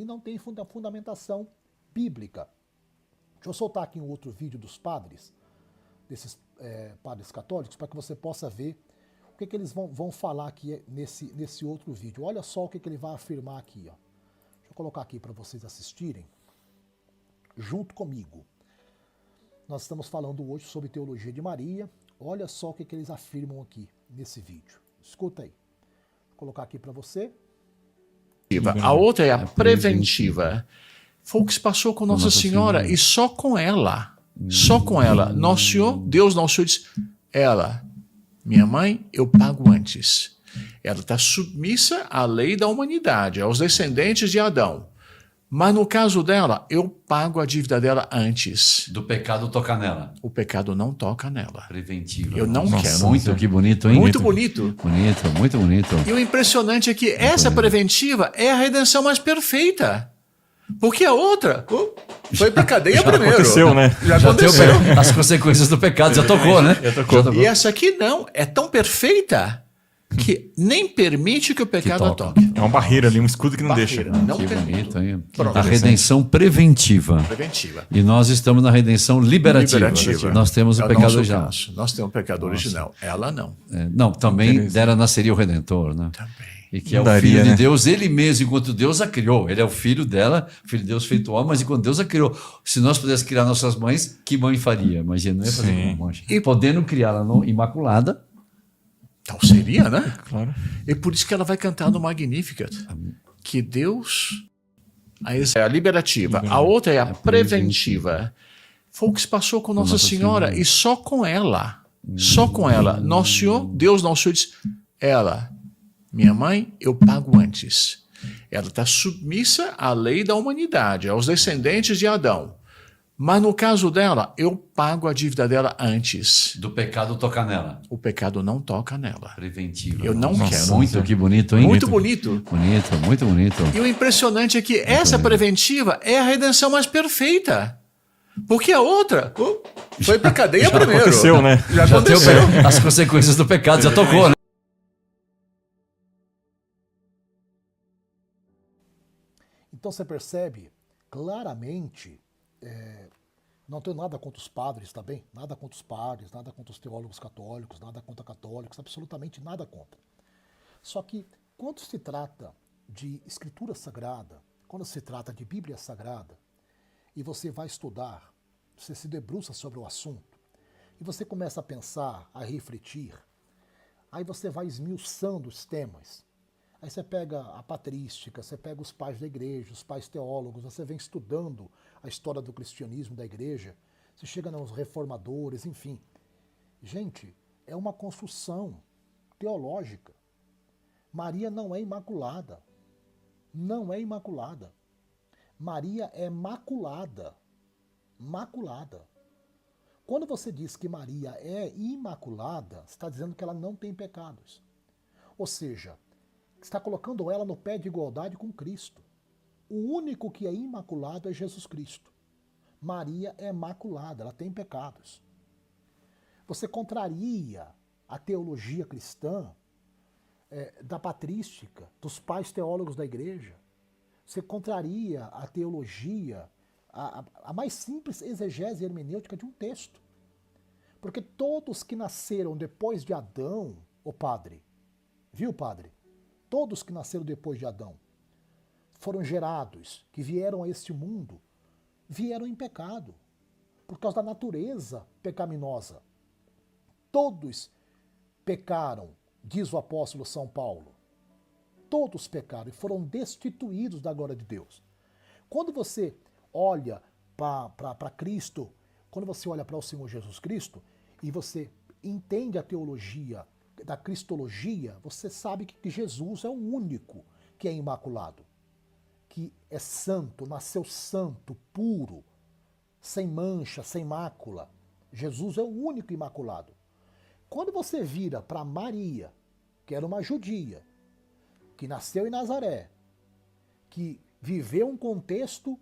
e não tem fundamentação bíblica. Deixa eu soltar aqui um outro vídeo dos padres, desses padres católicos, para que você possa ver o que eles vão falar aqui nesse outro vídeo. Olha só o que ele vai afirmar aqui. Ó. Deixa eu colocar aqui para vocês assistirem, junto comigo. Nós estamos falando hoje sobre teologia de Maria. Olha só o que eles afirmam aqui nesse vídeo. Escuta aí. Vou colocar aqui para você. A outra é a preventiva. Foi o que se passou com Nossa Senhora e só com ela. Só com ela. Nosso Senhor, Deus Nosso Senhor diz, ela, minha mãe, eu pago antes. Ela está submissa à lei da humanidade, aos descendentes de Adão. Mas no caso dela, eu pago a dívida dela antes. Do pecado tocar nela. O pecado não toca nela. Preventiva. Eu não quero. Muito, que bonito, hein? Muito bonito. Bonito, muito bonito. E o impressionante é que essa preventiva é a redenção mais perfeita. Porque a outra foi pra cadeia primeiro. Aconteceu, né? Já aconteceu. As consequências do pecado já tocou, né? Já tocou. E essa aqui não, é tão perfeita que nem permite que o pecado a toque. É uma barreira ali, um escudo que não deixa. Não Que permite. bonito, hein? Pronto. A redenção preventiva. Preventiva. E nós estamos na redenção liberativa. Liberativa. Nós temos o É pecado nosso original. caso. Nós temos o pecado original. Ela não. Não, também dera nasceria o Redentor, né? Também. E que é o Daria, filho de né? Deus, ele mesmo, enquanto Deus a criou. Ele é o filho dela, filho de Deus feito homem, mas enquanto Deus a criou. Se nós pudéssemos criar nossas mães, que mãe faria? Imagina, não ia fazer Sim. como mãe. E podendo criá-la imaculada. Então seria, né? Claro. E por isso que ela vai cantar no Magnificat. Que Deus... É a liberativa. A outra é a preventiva. Foi o que se passou com Nossa Senhora e só com ela. Só com ela. Nosso Senhor, Deus Nosso Senhor diz, ela, minha mãe, eu pago antes. Ela está submissa à lei da humanidade, aos descendentes de Adão. Mas no caso dela, eu pago a dívida dela antes. Do pecado tocar nela. O pecado não toca nela. Preventiva. Eu não quero. Muito, que bonito, hein? Muito bonito. Bonito, muito bonito. E o impressionante é que essa preventiva é a redenção mais perfeita. Porque a outra foi pra cadeia primeiro. Aconteceu, né? Já aconteceu. As consequências do pecado já tocou, né? Então você percebe claramente, não tenho nada contra os padres, tá bem? Nada contra os padres, nada contra os teólogos católicos, nada contra católicos, absolutamente nada contra. Só que quando se trata de escritura sagrada, quando se trata de Bíblia sagrada, e você vai estudar, você se debruça sobre o assunto, e você começa a pensar, a refletir, aí você vai esmiuçando os temas. Aí você pega a patrística, você pega os pais da igreja, os pais teólogos, você vem estudando a história do cristianismo da igreja, você chega nos reformadores, enfim. Gente, é uma construção teológica. Maria não é imaculada. Não é imaculada. Maria é maculada. Maculada. Quando você diz que Maria é imaculada, você está dizendo que ela não tem pecados. Ou seja, está colocando ela no pé de igualdade com Cristo. O único que é imaculado é Jesus Cristo. Maria é maculada, ela tem pecados. Você contraria a teologia cristã da patrística, dos pais teólogos da igreja. Você contraria a teologia, a mais simples exegese hermenêutica de um texto. Porque todos que nasceram depois de Adão, o padre, viu, padre? Todos que nasceram depois de Adão foram gerados, que vieram a este mundo, vieram em pecado, por causa da natureza pecaminosa. Todos pecaram, diz o apóstolo São Paulo. Todos pecaram e foram destituídos da glória de Deus. Quando você olha para Cristo, quando você olha para o Senhor Jesus Cristo e você entende a teologia da cristologia, você sabe que Jesus é o único que é imaculado, que é santo, nasceu santo, puro, sem mancha, sem mácula. Jesus é o único imaculado. Quando você vira para Maria, que era uma judia, que nasceu em Nazaré, que viveu um contexto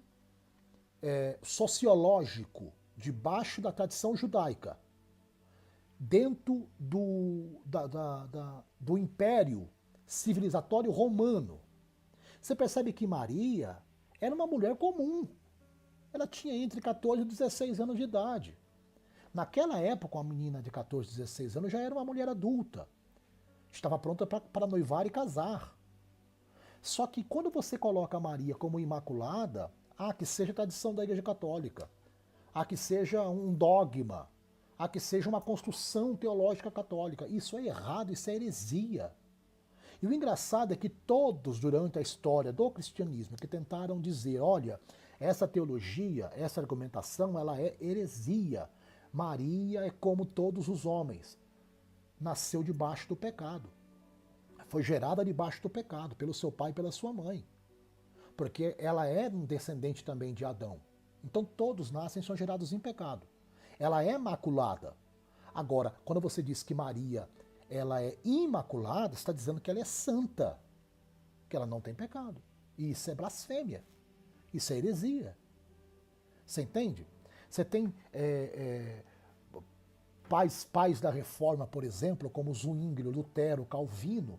sociológico debaixo da tradição judaica, dentro do império civilizatório romano. Você percebe que Maria Era uma mulher comum. Ela tinha entre 14 e 16 anos de idade. Naquela época, uma menina de 14, 16 anos já era uma mulher adulta. Estava pronta para noivar e casar. Só que quando você coloca Maria como imaculada, que seja tradição da Igreja Católica, que seja um dogma, que seja uma construção teológica católica. Isso é errado, isso é heresia. E o engraçado é que todos, durante a história do cristianismo, que tentaram dizer, olha, essa teologia, essa argumentação, ela é heresia. Maria é como todos os homens. Nasceu debaixo do pecado. Foi gerada debaixo do pecado, pelo seu pai e pela sua mãe. Porque ela é um descendente também de Adão. Então todos nascem e são gerados em pecado. Ela é maculada. Agora, quando você diz que Maria ela é imaculada, está dizendo que ela é santa, que ela não tem pecado. E isso é blasfêmia. Isso é heresia. Você entende? Você tem pais da Reforma, por exemplo, como Zwinglio, Lutero, Calvino,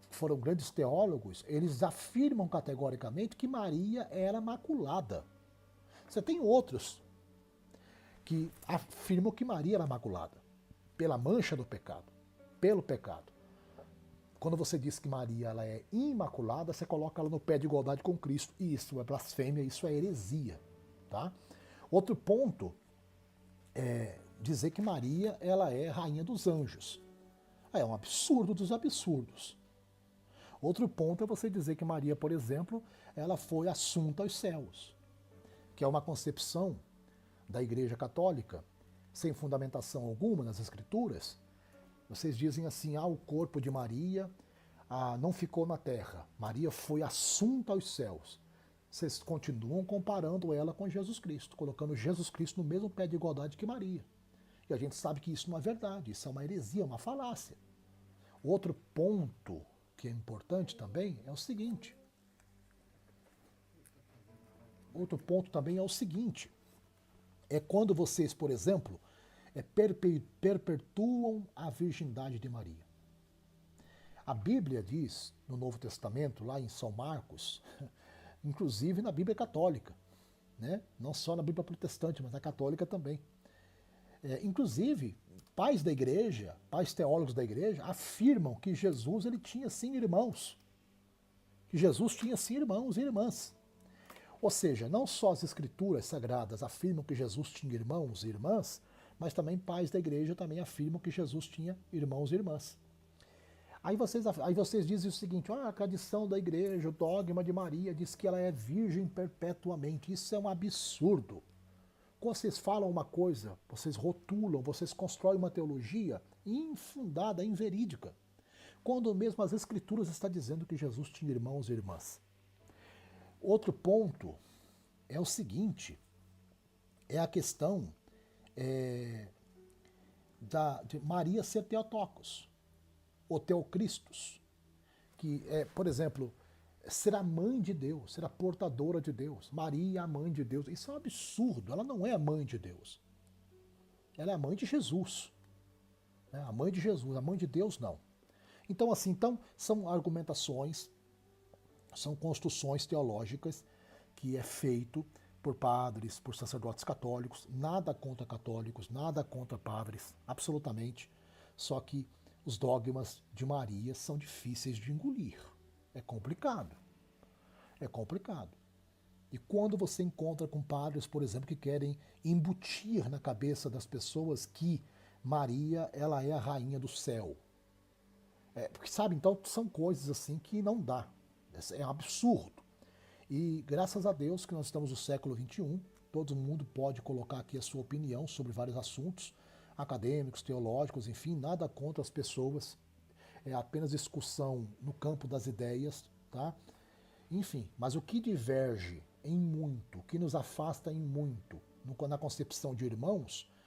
que foram grandes teólogos, eles afirmam categoricamente que Maria era maculada. Você tem outros que afirmam que Maria era maculada pela mancha do pecado, pelo pecado. Quando você diz que Maria ela é imaculada, você coloca ela no pé de igualdade com Cristo. E isso é blasfêmia, isso é heresia. Tá? Outro ponto é dizer que Maria ela é rainha dos anjos. É um absurdo dos absurdos. Outro ponto é você dizer que Maria, por exemplo, ela foi assunta aos céus, que é uma concepção da Igreja Católica, sem fundamentação alguma nas Escrituras. Vocês dizem assim, o corpo de Maria não ficou na terra, Maria foi assunta aos céus. Vocês continuam comparando ela com Jesus Cristo, colocando Jesus Cristo no mesmo pé de igualdade que Maria. E a gente sabe que isso não é verdade, isso é uma heresia, uma falácia. Outro ponto que é importante também é o seguinte. Outro ponto também é o seguinte. É quando vocês, por exemplo, perpetuam a virgindade de Maria. A Bíblia diz, no Novo Testamento, lá em São Marcos, inclusive na Bíblia católica, né? Não só na Bíblia protestante, mas na católica também. Inclusive, pais da igreja, pais teólogos da igreja, afirmam que Jesus ele tinha sim irmãos. Que Jesus tinha sim irmãos e irmãs. Ou seja, não só as escrituras sagradas afirmam que Jesus tinha irmãos e irmãs, mas também pais da igreja também afirmam que Jesus tinha irmãos e irmãs. Aí vocês dizem o seguinte, a tradição da igreja, o dogma de Maria diz que ela é virgem perpetuamente. Isso é um absurdo. Quando vocês falam uma coisa, vocês rotulam, vocês constroem uma teologia infundada, inverídica. Quando mesmo as escrituras estão dizendo que Jesus tinha irmãos e irmãs. Outro ponto é o seguinte, é a questão de Maria ser Theotokos, ou Theocristos, que é, por exemplo, ser a mãe de Deus, ser a portadora de Deus. Maria é a mãe de Deus. Isso é um absurdo, ela não é a mãe de Deus. Ela é a mãe de Jesus. Né? A mãe de Jesus, a mãe de Deus não. Então, assim, são argumentações, são construções teológicas que é feito por padres, por sacerdotes católicos, nada contra católicos, nada contra padres, absolutamente. Só que os dogmas de Maria são difíceis de engolir. É complicado. É complicado. E quando você encontra com padres, por exemplo, que querem embutir na cabeça das pessoas que Maria ela é a rainha do céu. Porque, sabe, então são coisas assim que não dá. É um absurdo. E graças a Deus que nós estamos no século XXI, todo mundo pode colocar aqui a sua opinião sobre vários assuntos, acadêmicos, teológicos, enfim, nada contra as pessoas. É apenas discussão no campo das ideias, tá? Enfim, mas o que diverge em muito, o que nos afasta em muito na concepção de irmãos,